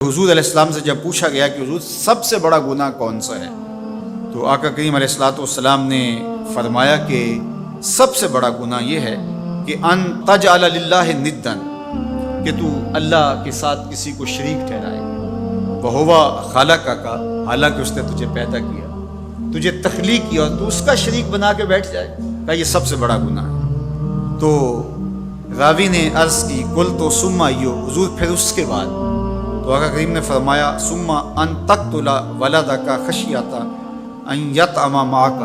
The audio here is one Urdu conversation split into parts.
حضور علیہ السلام سے جب پوچھا گیا کہ حضور سب سے بڑا گناہ کون سا ہے، تو آقا کریم علیہ السلام نے فرمایا کہ سب سے بڑا گناہ یہ ہے کہ ان تجعل للہ ندًا، کہ تو اللہ کے ساتھ کسی کو شریک ٹھہرائے، وہو خلقک، حالانکہ اس نے تجھے پیدا کیا، تجھے تخلیق کیا، اور تو اس کا شریک بنا کے بیٹھ جائے، کہ یہ سب سے بڑا گناہ ہے۔ تو راوی نے عرض کی قلت ثم ایو، حضور پھر اس کے بعد؟ تو آقا کریم نے فرمایا ثم ان تقتل ولدک خشیۃ ان یطعم معک،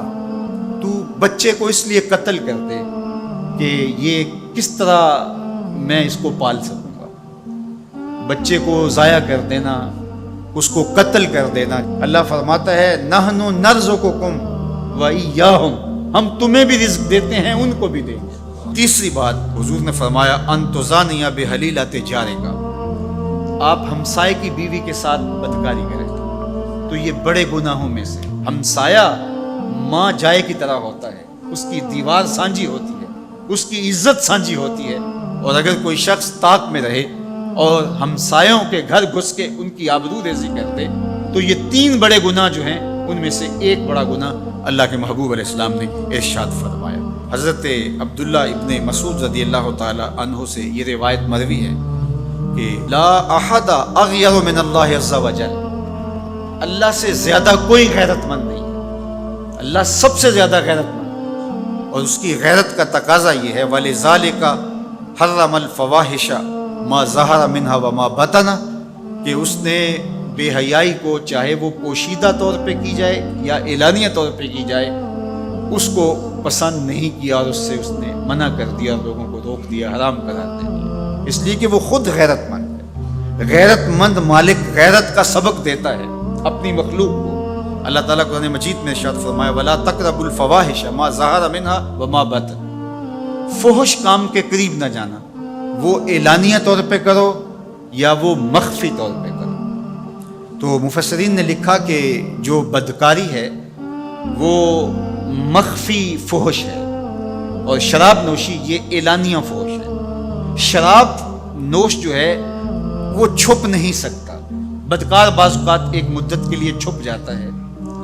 تو بچے کو اس لیے قتل کر دے کہ یہ کس طرح میں اس کو پال سکوں گا، بچے کو ضائع کر دینا، اس کو قتل کر دینا۔ اللہ فرماتا ہے نحن نرزقکم وایاہم، ہم تمہیں بھی رزق دیتے ہیں، ان کو بھی دیں گے۔ تیسری بات حضور نے فرمایا ان تزانی بحلیلۃ جارک، آپ ہمسائے کی بیوی کے ساتھ بدکاری کریں تو یہ بڑے گناہوں میں سے۔ ہمسایہ ماں جائے کی طرح ہوتا ہے، اس کی دیوار سانجھی ہوتی ہے، اس کی عزت سانجھی ہوتی ہے، اور اگر کوئی شخص طاق میں رہے اور ہمسایوں کے گھر گھس کے ان کی آبرو ریزی کر دے تو یہ تین بڑے گناہ جو ہیں ان میں سے ایک بڑا گناہ اللہ کے محبوب علیہ السلام نے ارشاد فرمایا۔ حضرت عبداللہ ابن مسعود رضی اللہ تعالی عنہ سے یہ روایت مروی ہے کہ لا احد اغیر من اللہ عز وجل، اللہ سے زیادہ کوئی غیرت مند نہیں ہے، اللہ سب سے زیادہ غیرت مند ہے، اور اس کی غیرت کا تقاضا یہ ہے وَلِذَالِكَ حَرَّمَ الْفَوَاحِشَ مَا ظَهَرَ مِنْهَا وَمَا بَطَنَ، کہ اس نے بے حیائی کو چاہے وہ پوشیدہ طور پہ کی جائے یا اعلانیہ طور پہ کی جائے اس کو پسند نہیں کیا، اور اس سے اس نے منع کر دیا، لوگوں کو روک دیا، حرام قرار دے دیا، اس لیے کہ وہ خود غیرت مند ہے۔ غیرت مند مالک غیرت کا سبق دیتا ہے اپنی مخلوق کو۔ اللہ تعالیٰ قرآن مجید میں ارشاد فرمایا وَلَا تَقْرَبُوا الْفَوَاحِشَ مَا ظَهَرَ مِنْهَا وَمَا بَطَنَ، فحش کام کے قریب نہ جانا، وہ اعلانیہ طور پہ کرو یا وہ مخفی طور پہ کرو۔ تو مفسرین نے لکھا کہ جو بدکاری ہے وہ مخفی فحش ہے، اور شراب نوشی یہ اعلانیہ فحش ہے۔ شراب نوش جو ہے وہ چھپ نہیں سکتا، بدکار بعض اوقات ایک مدت کے لیے چھپ جاتا ہے،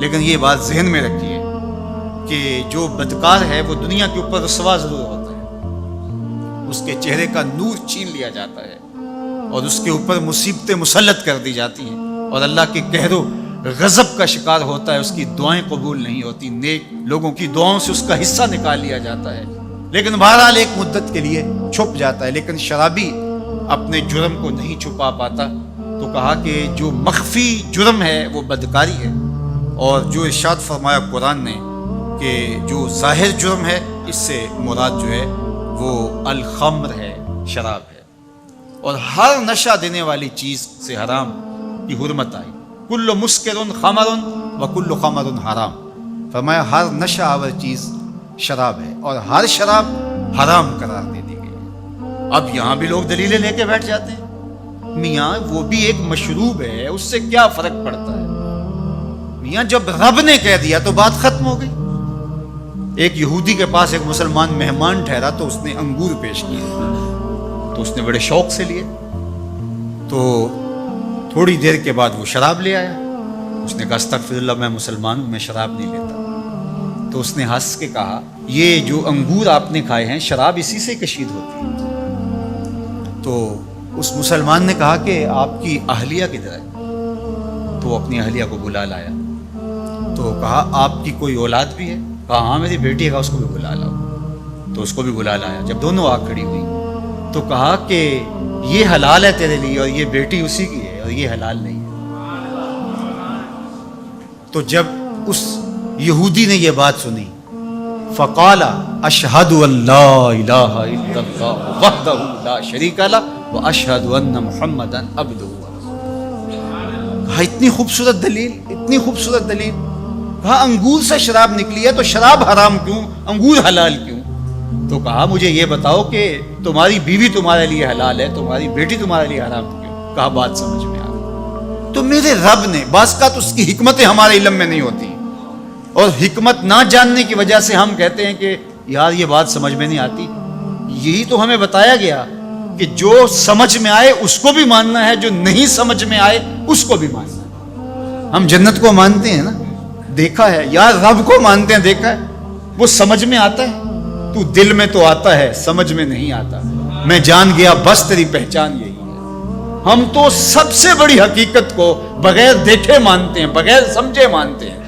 لیکن یہ بات ذہن میں رکھیے کہ جو بدکار ہے وہ دنیا کے اوپر رسوا ضرور ہوتا ہے، اس کے چہرے کا نور چھین لیا جاتا ہے، اور اس کے اوپر مصیبتیں مسلط کر دی جاتی ہیں، اور اللہ کے قہر و غضب کا شکار ہوتا ہے، اس کی دعائیں قبول نہیں ہوتی، نیک لوگوں کی دعاؤں سے اس کا حصہ نکال لیا جاتا ہے، لیکن بہرحال ایک مدت کے لیے چھپ جاتا ہے۔ لیکن شرابی اپنے جرم کو نہیں چھپا پاتا، تو کہا کہ جو مخفی جرم ہے وہ بدکاری ہے، اور جو ارشاد فرمایا قرآن نے کہ جو ظاہر جرم ہے اس سے مراد جو ہے وہ الخمر ہے، شراب ہے، اور ہر نشہ دینے والی چیز سے حرام کی حرمت آئی، کل مسکر خمر و کل خمر حرام، فرمایا ہر نشہ آور چیز شراب ہے، اور ہر شراب حرام قرار دے دی گئی ہے۔ اب یہاں بھی لوگ دلیلیں لے کے بیٹھ جاتے ہیں، میاں وہ بھی ایک مشروب ہے، اس سے کیا فرق پڑتا ہے؟ میاں جب رب نے کہہ دیا تو بات ختم ہو گئی۔ ایک یہودی کے پاس ایک مسلمان مہمان ٹھہرا تو اس نے انگور پیش کیے، تو اس نے بڑے شوق سے لیے، تو تھوڑی دیر کے بعد وہ شراب لے آیا، اس نے کہا استغفر اللہ، میں مسلمان ہوں، میں شراب نہیں لیتا۔ تو اس نے ہنس کے کہا یہ جو انگور آپ نے کھائے ہیں شراب اسی سے کشید ہوتی ہے۔ تو اس مسلمان نے کہا کہ آپ کی اہلیہ کدھر ہے؟ تو وہ اپنی اہلیہ کو بلا لایا، تو کہا آپ کی کوئی اولاد بھی ہے؟ کہا ہاں میری بیٹی ہے، اس کو بھی بلا لاؤ۔ تو اس کو بھی بلا لایا، جب دونوں آ کھڑی ہوئی تو کہا کہ یہ حلال ہے تیرے لیے، اور یہ بیٹی اسی کی ہے، اور یہ حلال نہیں ہے۔ تو جب اس یہودی نے یہ بات سنی فقال اشہد ان لا الہ الا اللہ وحدہ لا شریک لہ واشہد ان محمدا عبدہ ورسولہ۔ کہا اتنی خوبصورت دلیل، اتنی خوبصورت دلیل۔ کہا انگور سے شراب نکلی ہے تو شراب حرام کیوں، انگور حلال کیوں؟ تو کہا مجھے یہ بتاؤ کہ تمہاری بیوی تمہارے لیے حلال ہے، تمہاری بیٹی تمہارے لیے حرام کیوں؟ کہا بات سمجھ میں آ گئی۔ تو میرے رب نے بعض کا تو اس کی حکمتیں ہمارے علم میں نہیں ہوتی، اور حکمت نہ جاننے کی وجہ سے ہم کہتے ہیں کہ یار یہ بات سمجھ میں نہیں آتی۔ یہی تو ہمیں بتایا گیا کہ جو سمجھ میں آئے اس کو بھی ماننا ہے، جو نہیں سمجھ میں آئے اس کو بھی ماننا ہے۔ ہم جنت کو مانتے ہیں نا، دیکھا ہے، یا رب کو مانتے ہیں، دیکھا ہے، وہ سمجھ میں آتا ہے، تو دل میں تو آتا ہے، سمجھ میں نہیں آتا۔ میں جان گیا بس تیری پہچان یہی ہے۔ ہم تو سب سے بڑی حقیقت کو بغیر دیکھے مانتے ہیں، بغیر سمجھے مانتے ہیں۔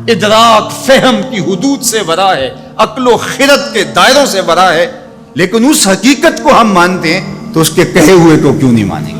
ادراک فہم کی حدود سے ورا ہے، عقل و خرد کے دائروں سے ورا ہے، لیکن اس حقیقت کو ہم مانتے ہیں تو اس کے کہے ہوئے کو کیوں نہیں مانیں گے؟